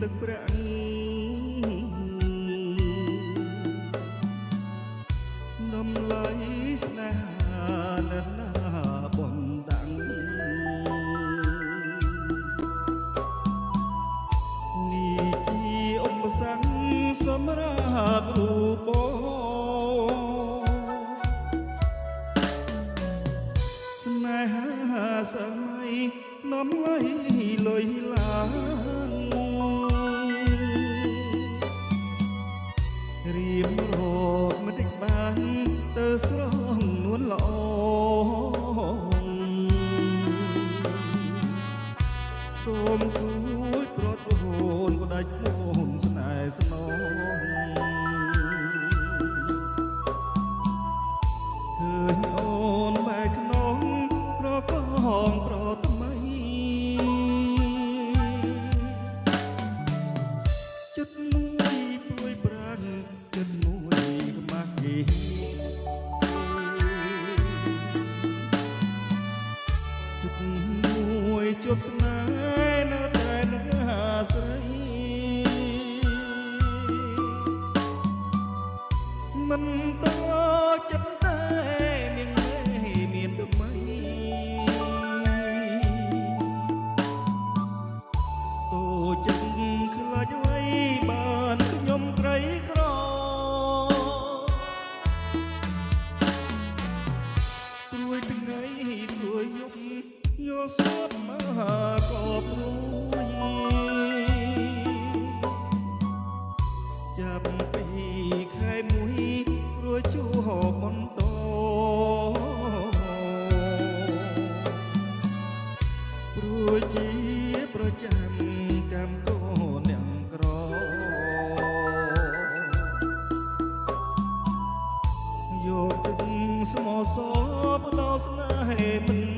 ទឹកប្រាក់ដំឡៃស្នេហានៅណាបំដាំងនេះជាឧបសគ្គសម្រាប់រូបស្នេហាសម័យនាំឡៃលុយឡានរៀមរកមិនតិចបានទៅស្រងនួនល្អសូមគួយប្រត់ហូនផ្ដាច់មូនស្នេហ៍ស្នងឃើញអូនបែកក្នុងប្រកងប្រថ្មីចិត្តមួយព្រួយប្រាំងចិត្តមួយខ្មាស់គេចិត្តមួយជប់ស្នេហ៍នៅតែនឹងអាស្រ័យមិនតចិត្តតែមានមានថ្មីតូចចិត្តខ្លាចអ្វីបានខ្ញុំក្រីក្រព្រួយថ្ងៃព្រួយយប់យល់សពមកក៏ព្រួយចាប់ពីខែមួយរួចជួបបន្តព្រួយជាប្រចាំកម្មកូនអ្នកក្រយកទឹកស្មោសបដល់ស្នេហ៍មិន